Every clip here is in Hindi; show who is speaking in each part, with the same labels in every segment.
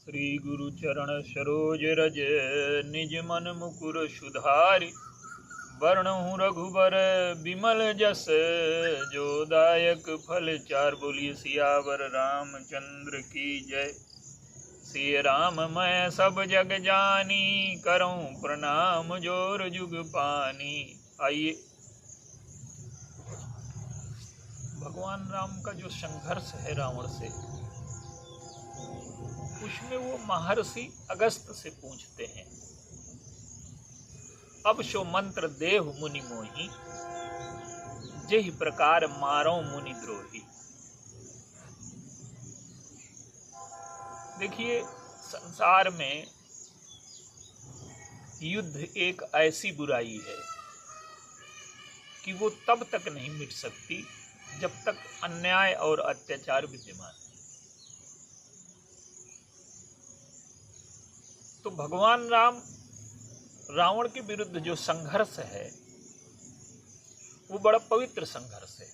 Speaker 1: श्री गुरु चरण सरोज रज निज मन मुकुर सुधारि। वर्णहु रघुबर बिमल जस जो दायक फल चार। बोलिए सियावर रामचंद्र की जय। सिय राम मैं सब जग जानी, करऊं प्रणाम जोर जुग पानी। आइए, भगवान राम का जो संघर्ष है रावण से, उसमें वो महर्षि अगस्त से पूछते हैं, अब शो मंत्र देहु मुनि मोही, जेहि प्रकार मारो मुनि द्रोही। देखिए, संसार में युद्ध एक ऐसी बुराई है कि वो तब तक नहीं मिट सकती जब तक अन्याय और अत्याचार विद्यमान है। तो भगवान राम रावण के विरुद्ध जो संघर्ष है वो बड़ा पवित्र संघर्ष है।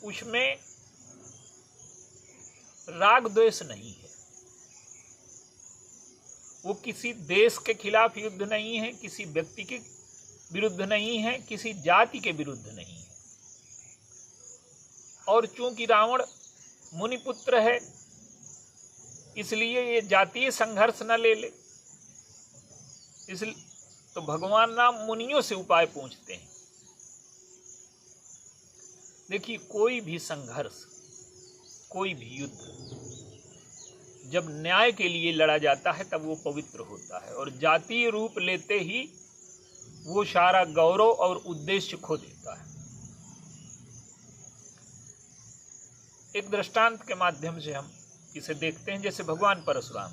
Speaker 1: उसमें राग द्वेष नहीं है। वो किसी देश के खिलाफ युद्ध नहीं है, किसी व्यक्ति के विरुद्ध नहीं है, किसी जाति के विरुद्ध नहीं है। और चूंकि रावण मुनिपुत्र है, इसलिए ये जातीय संघर्ष न ले ले। इसलिए तो भगवान राम मुनियों से उपाय पूछते हैं। देखिए, कोई भी संघर्ष, कोई भी युद्ध जब न्याय के लिए लड़ा जाता है तब वो पवित्र होता है, और जातीय रूप लेते ही वो सारा गौरव और उद्देश्य खो देता है। एक दृष्टांत के माध्यम से हम इसे देखते हैं। जैसे भगवान परशुराम,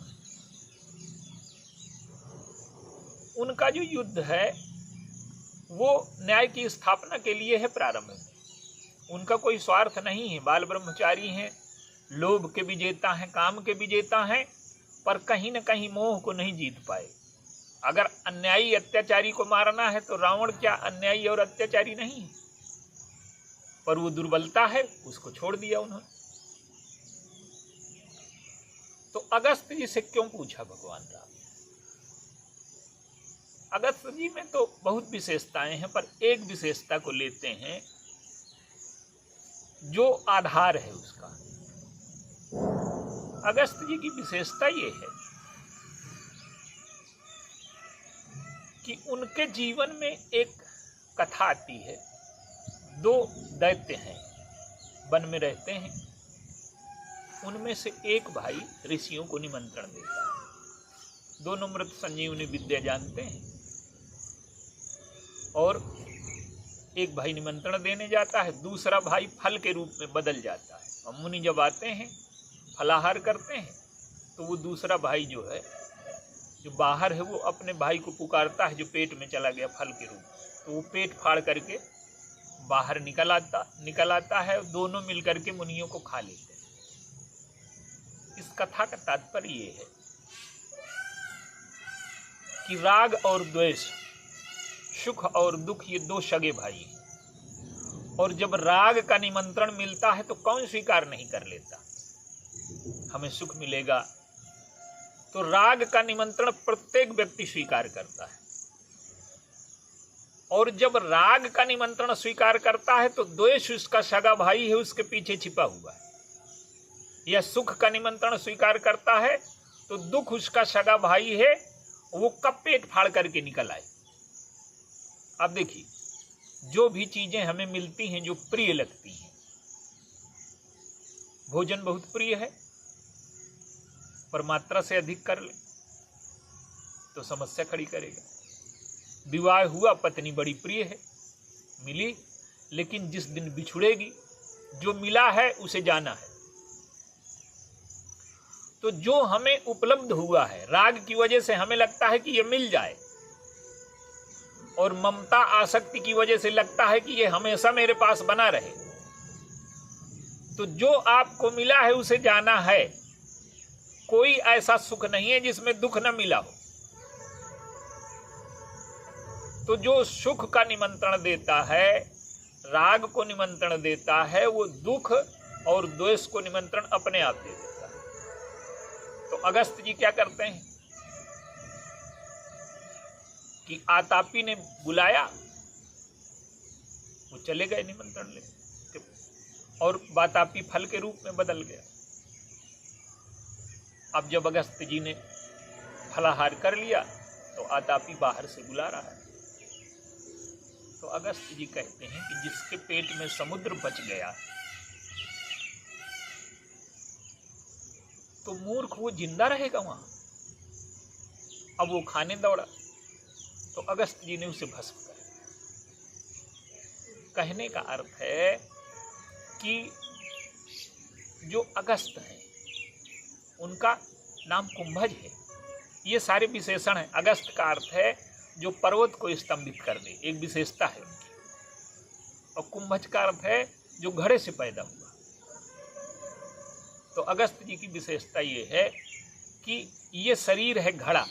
Speaker 1: उनका जो युद्ध है वो न्याय की स्थापना के लिए है। प्रारंभ में उनका कोई स्वार्थ नहीं है, बाल ब्रह्मचारी हैं, लोभ के विजेता हैं, काम के विजेता हैं, पर कहीं न कहीं मोह को नहीं जीत पाए। अगर अन्यायी अत्याचारी को मारना है तो रावण क्या अन्यायी और अत्याचारी नहीं है? पर वो दुर्बलता है, उसको छोड़ दिया उन्होंने। तो अगस्त जी से क्यों पूछा भगवान राम? अगस्त जी में तो बहुत विशेषताएं हैं, पर एक विशेषता को लेते हैं जो आधार है उसका। अगस्त जी की विशेषता ये है कि उनके जीवन में एक कथा आती है। दो दैत्य हैं, वन में रहते हैं। उनमें से एक भाई ऋषियों को निमंत्रण देता है। दोनों मृत संजीवनी विद्या जानते हैं, और एक भाई निमंत्रण देने जाता है, दूसरा भाई फल के रूप में बदल जाता है। और मुनि जब आते हैं, फलाहार करते हैं, तो वो दूसरा भाई जो है, जो बाहर है, वो अपने भाई को पुकारता है जो पेट में चला गया फल के रूप में। तो वो पेट फाड़ करके बाहर निकल आता है, दोनों मिलकर के मुनियों को खा लेते हैं। इस कथा का तात्पर्य ये है कि राग और द्वेष, सुख और दुख, ये दो सगे भाई हैं। और जब राग का निमंत्रण मिलता है तो कौन स्वीकार नहीं कर लेता? हमें सुख मिलेगा तो राग का निमंत्रण प्रत्येक व्यक्ति स्वीकार करता है। और जब राग का निमंत्रण स्वीकार करता है तो द्वेष उसका सगा भाई है, उसके पीछे छिपा हुआ है। या सुख का निमंत्रण स्वीकार करता है तो दुख उसका सगा भाई है, वो कब पेट फाड़ करके निकल आए। अब देखिए, जो भी चीजें हमें मिलती हैं जो प्रिय लगती हैं, भोजन बहुत प्रिय है, पर मात्रा से अधिक कर ले तो समस्या खड़ी करेगा। विवाह हुआ, पत्नी बड़ी प्रिय है, मिली, लेकिन जिस दिन बिछुड़ेगी, जो मिला है उसे जाना है। तो जो हमें उपलब्ध हुआ है, राग की वजह से हमें लगता है कि ये मिल जाए, और ममता आसक्ति की वजह से लगता है कि ये हमेशा मेरे पास बना रहे। तो जो आपको मिला है उसे जाना है। कोई ऐसा सुख नहीं है जिसमें दुख न मिला हो। तो जो सुख का निमंत्रण देता है, राग को निमंत्रण देता है, वो दुख और द्वेष को निमंत्रण अपने आप दे देता है। अगस्त जी क्या करते हैं कि आतापी ने बुलाया, वो चले गए निमंत्रण लेके, और वातापी फल के रूप में बदल गया। अब जब अगस्त जी ने फलाहार कर लिया तो आतापी बाहर से बुला रहा है। तो अगस्त जी कहते हैं कि जिसके पेट में समुद्र बच गया तो मूर्ख वो जिंदा रहेगा वहां। अब वो खाने दौड़ा तो अगस्त जी ने उसे भस्म कर दिया। कहने का अर्थ है कि जो अगस्त है उनका नाम कुंभज है। ये सारे विशेषण हैं। अगस्त का अर्थ है जो पर्वत को स्तंभित कर दे, एक विशेषता है उनकी। और कुंभज का अर्थ है जो घड़े से पैदा हुआ। तो अगस्त जी की विशेषता ये है कि ये शरीर है घड़ा,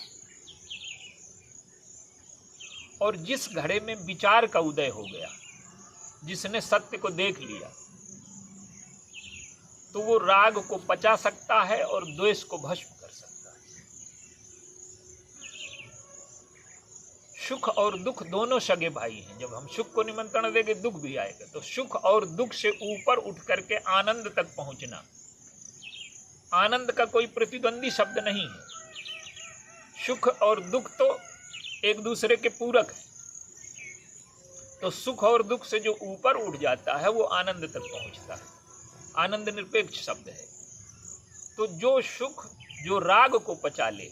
Speaker 1: और जिस घड़े में विचार का उदय हो गया, जिसने सत्य को देख लिया, तो वो राग को पचा सकता है और द्वेष को भस्म कर सकता है। सुख और दुख दोनों सगे भाई हैं। जब हम सुख को निमंत्रण देंगे दुख भी आएगा। तो सुख और दुख से ऊपर उठ करके आनंद तक पहुंचना, आनंद का कोई प्रतिद्वंदी शब्द नहीं है। सुख और दुख तो एक दूसरे के पूरक है। तो सुख और दुख से जो ऊपर उठ जाता है वो आनंद तक पहुंचता है। आनंद निरपेक्ष शब्द है। तो जो सुख जो राग को पचा ले,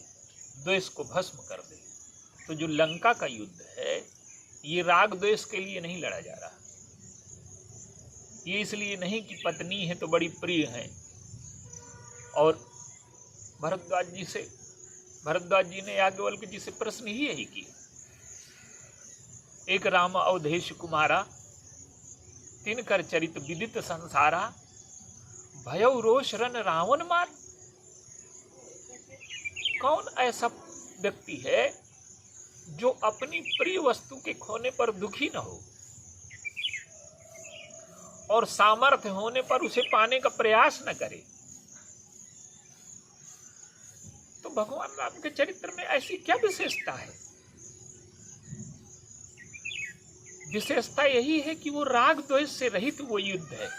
Speaker 1: द्वेष को भस्म कर दे। तो जो लंका का युद्ध है ये राग द्वेष के लिए नहीं लड़ा जा रहा। ये इसलिए नहीं कि पत्नी है तो बड़ी प्रिय है। और भरद्वाज जी ने याज्ञवल्क्य जी से प्रश्न ही यही किया। एक राम अवधेश कुमारा, तिनकर चरित विदित संसारा, भयउ रोष रन रावण मार। कौन ऐसा व्यक्ति है जो अपनी प्रिय वस्तु के खोने पर दुखी न हो और सामर्थ्य होने पर उसे पाने का प्रयास न करे। तो भगवान राम के चरित्र में ऐसी क्या विशेषता है? विशेषता यही है कि वो राग द्वेष से रहित वो युद्ध है।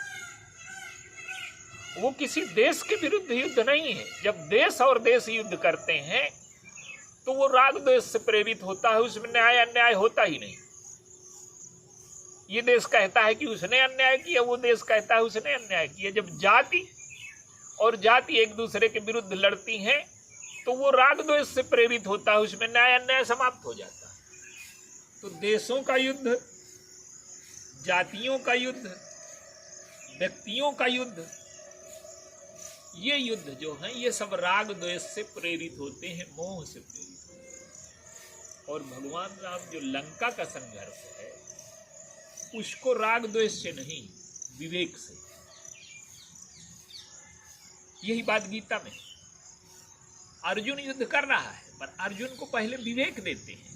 Speaker 1: वो किसी देश के विरुद्ध युद्ध नहीं है। जब देश और देश युद्ध करते हैं तो वो राग द्वेष से प्रेरित होता है, उसमें न्याय अन्याय होता ही नहीं। ये देश कहता है कि उसने अन्याय किया, वो देश कहता है उसने अन्याय किया। जब जाति और जाति एक दूसरे के विरुद्ध लड़ती हैं तो वो राग द्वेष से प्रेरित होता है, उसमें न्याय अन्याय समाप्त हो जाता है। तो देशों का युद्ध, जातियों का युद्ध, व्यक्तियों का युद्ध, ये युद्ध जो है ये सब राग द्वेष से प्रेरित होते हैं, मोह से प्रेरित होते हैं। और भगवान राम जो लंका का संघर्ष है उसको राग द्वेष से नहीं, विवेक से। यही बात गीता में। अर्जुन युद्ध कर रहा है पर अर्जुन को पहले विवेक देते हैं।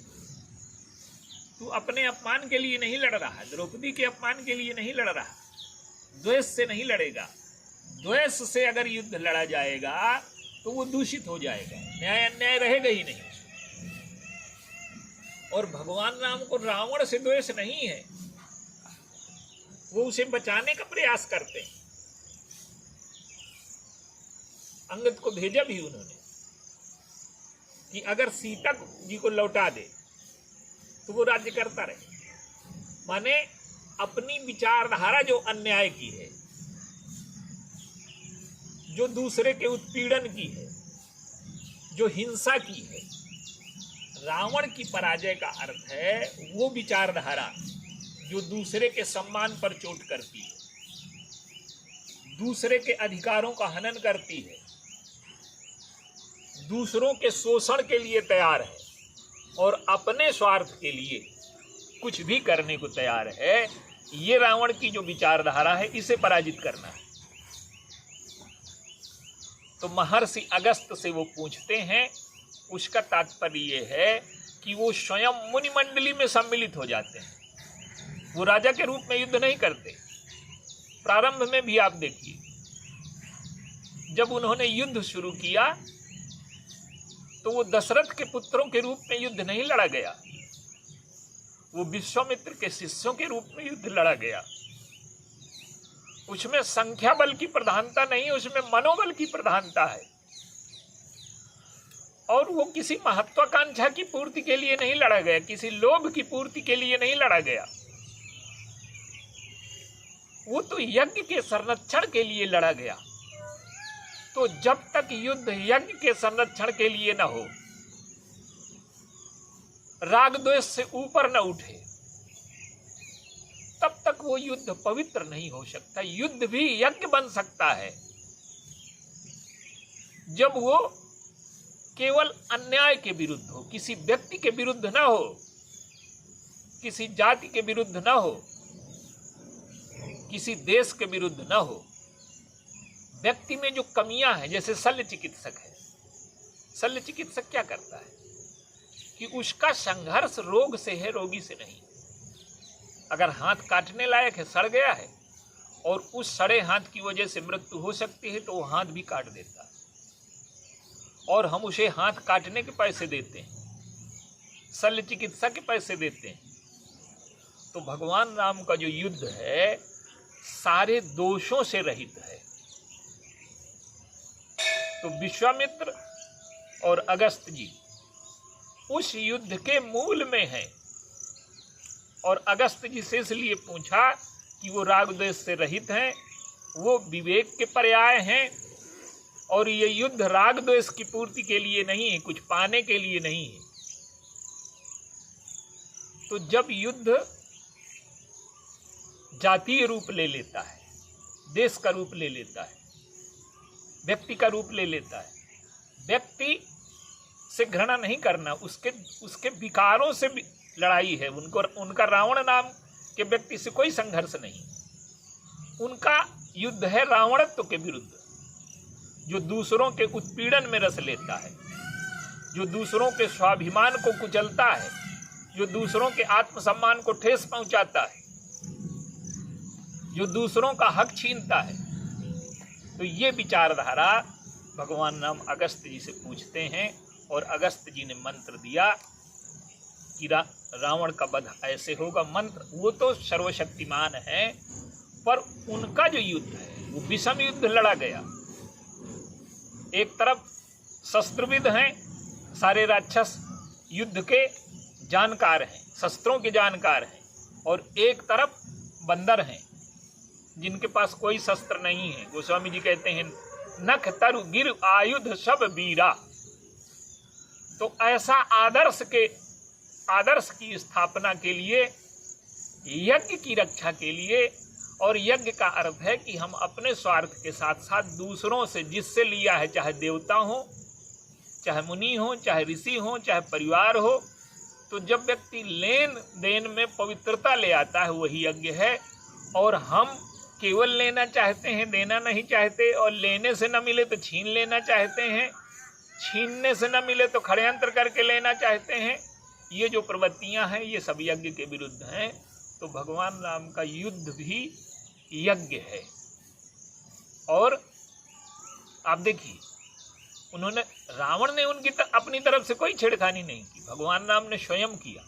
Speaker 1: तू अपने अपमान के लिए नहीं लड़ रहा, द्रौपदी के अपमान के लिए नहीं लड़ रहा, द्वेष से नहीं लड़ेगा। द्वेष से अगर युद्ध लड़ा जाएगा तो वो दूषित हो जाएगा, न्याय अन्याय रहेगा ही नहीं। और भगवान राम को रावण से द्वेष नहीं है, वो उसे बचाने का प्रयास करते हैं। अंगद को भेजा भी उन्होंने कि अगर सीता जी को लौटा दे तो वो राज्य करता रहे। माने अपनी विचारधारा जो अन्याय की है, जो दूसरे के उत्पीड़न की है, जो हिंसा की है, रावण की पराजय का अर्थ है वो विचारधारा जो दूसरे के सम्मान पर चोट करती है, दूसरे के अधिकारों का हनन करती है, दूसरों के शोषण के लिए तैयार है और अपने स्वार्थ के लिए कुछ भी करने को तैयार है। ये रावण की जो विचारधारा है, इसे पराजित करना है। तो महर्षि अगस्त से वो पूछते हैं, उसका तात्पर्य ये है कि वो स्वयं मुनि मंडली में सम्मिलित हो जाते हैं। वो राजा के रूप में युद्ध नहीं करते। प्रारंभ में भी आप देखिए, जब उन्होंने युद्ध शुरू किया तो वो दशरथ के पुत्रों के रूप में युद्ध नहीं लड़ा गया, वो विश्वामित्र के शिष्यों के रूप में युद्ध लड़ा गया। उसमें संख्या बल की प्रधानता नहीं, उसमें मनोबल की प्रधानता है। और वो किसी महत्वाकांक्षा की पूर्ति के लिए नहीं लड़ा गया, किसी लोभ की पूर्ति के लिए नहीं लड़ा गया। वो तो यज्ञ के संरक्षण के लिए लड़ा गया। तो जब तक युद्ध यज्ञ के संरक्षण के लिए न हो, राग द्वेष से ऊपर न उठे, तब तक वो युद्ध पवित्र नहीं हो सकता। युद्ध भी यज्ञ बन सकता है जब वो केवल अन्याय के विरुद्ध हो, किसी व्यक्ति के विरुद्ध न हो, किसी जाति के विरुद्ध न हो, किसी देश के विरुद्ध न हो। व्यक्ति में जो कमियां हैं, जैसे शल्य चिकित्सक है, शल्य चिकित्सक क्या करता है कि उसका संघर्ष रोग से है, रोगी से नहीं। अगर हाथ काटने लायक है, सड़ गया है, और उस सड़े हाथ की वजह से मृत्यु हो सकती है, तो वो हाथ भी काट देता है और हम उसे हाथ काटने के पैसे देते हैं, शल्य चिकित्सा के पैसे देते हैं। तो भगवान राम का जो युद्ध है सारे दोषों से रहित है। तो विश्वामित्र और अगस्त्य जी उस युद्ध के मूल में हैं। और अगस्त्य जी से इसलिए पूछा कि वो राग द्वेष से रहित हैं, वो विवेक के पर्याय हैं, और ये युद्ध राग द्वेष की पूर्ति के लिए नहीं है, कुछ पाने के लिए नहीं है। तो जब युद्ध जातीय रूप ले लेता है, देश का रूप ले लेता है, व्यक्ति का रूप ले लेता है, व्यक्ति से घृणा नहीं करना, उसके विकारों से लड़ाई है। उनका रावण नाम के व्यक्ति से कोई संघर्ष नहीं, उनका युद्ध है रावणत्व के विरुद्ध, जो दूसरों के उत्पीड़न में रस लेता है, जो दूसरों के स्वाभिमान को कुचलता है, जो दूसरों के आत्मसम्मान को ठेस पहुंचाता है, जो दूसरों का हक छीनता है। तो ये विचारधारा भगवान राम अगस्त्य जी से पूछते हैं, और अगस्त्य जी ने मंत्र दिया कि रावण का वध ऐसे होगा। मंत्र वो तो सर्वशक्तिमान है, पर उनका जो युद्ध है वो विषम युद्ध लड़ा गया। एक तरफ शस्त्रविद हैं, सारे राक्षस युद्ध के जानकार हैं, शस्त्रों के जानकार हैं, और एक तरफ बंदर हैं जिनके पास कोई शस्त्र नहीं है। गोस्वामी जी कहते हैं नख तरु गिर आयुध सब वीरा। तो ऐसा आदर्श की स्थापना के लिए, यज्ञ की रक्षा के लिए, और यज्ञ का अर्थ है कि हम अपने स्वार्थ के साथ साथ दूसरों से जिससे लिया है, चाहे देवता हो, चाहे मुनि हो, चाहे ऋषि हो, चाहे परिवार हो, तो जब व्यक्ति लेन देन में पवित्रता ले आता है वही यज्ञ है। और हम केवल लेना चाहते हैं, देना नहीं चाहते, और लेने से न मिले तो छीन लेना चाहते हैं, छीनने से न मिले तो षड्यंत्र करके लेना चाहते हैं। ये जो प्रवृत्तियां हैं ये सब यज्ञ के विरुद्ध हैं। तो भगवान राम का युद्ध भी यज्ञ है। और आप देखिए, उन्होंने, रावण ने उनकी अपनी तरफ से कोई छेड़खानी नहीं की, भगवान राम ने स्वयं किया।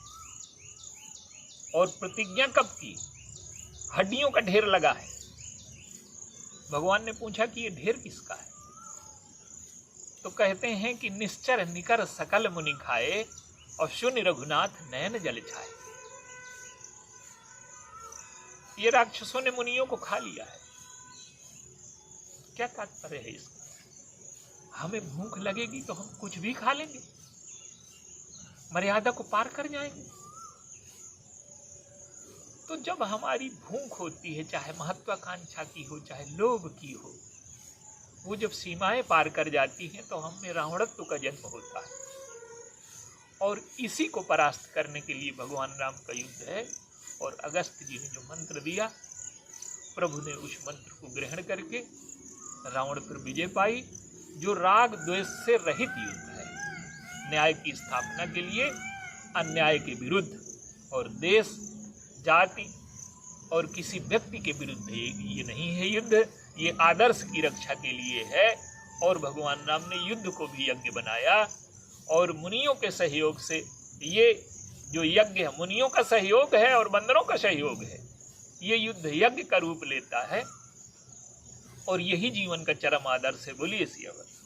Speaker 1: और प्रतिज्ञा कब की? हड्डियों का ढेर लगा है। भगवान ने पूछा कि ये ढेर किसका है? तो कहते हैं कि निश्चर निकर सकल मुनि खाए, और शून्य रघुनाथ नयन जल छाए। ये राक्षसों ने मुनियों को खा लिया है। क्या तात्पर्य है इसका? हमें भूख लगेगी तो हम कुछ भी खा लेंगे, मर्यादा को पार कर जाएंगे। तो जब हमारी भूख होती है, चाहे महत्वाकांक्षा की हो, चाहे लोभ की हो, वो जब सीमाएं पार कर जाती हैं तो हम में रावणत्व का जन्म होता है। और इसी को परास्त करने के लिए भगवान राम का युद्ध है। और अगस्त्य जी ने जो मंत्र दिया, प्रभु ने उस मंत्र को ग्रहण करके रावण पर विजय पाई, जो राग द्वेष से रहित युद्ध है, न्याय की स्थापना के लिए अन्याय के विरुद्ध, और देश, जाति और किसी व्यक्ति के विरुद्ध ये नहीं है युद्ध, ये आदर्श की रक्षा के लिए है। और भगवान राम ने युद्ध को भी यज्ञ बनाया। और मुनियों के सहयोग से ये जो यज्ञ है, मुनियों का सहयोग है और बंदरों का सहयोग है, ये युद्ध यज्ञ का रूप लेता है और यही जीवन का चरम आदर्श है। बोलिए सियावर।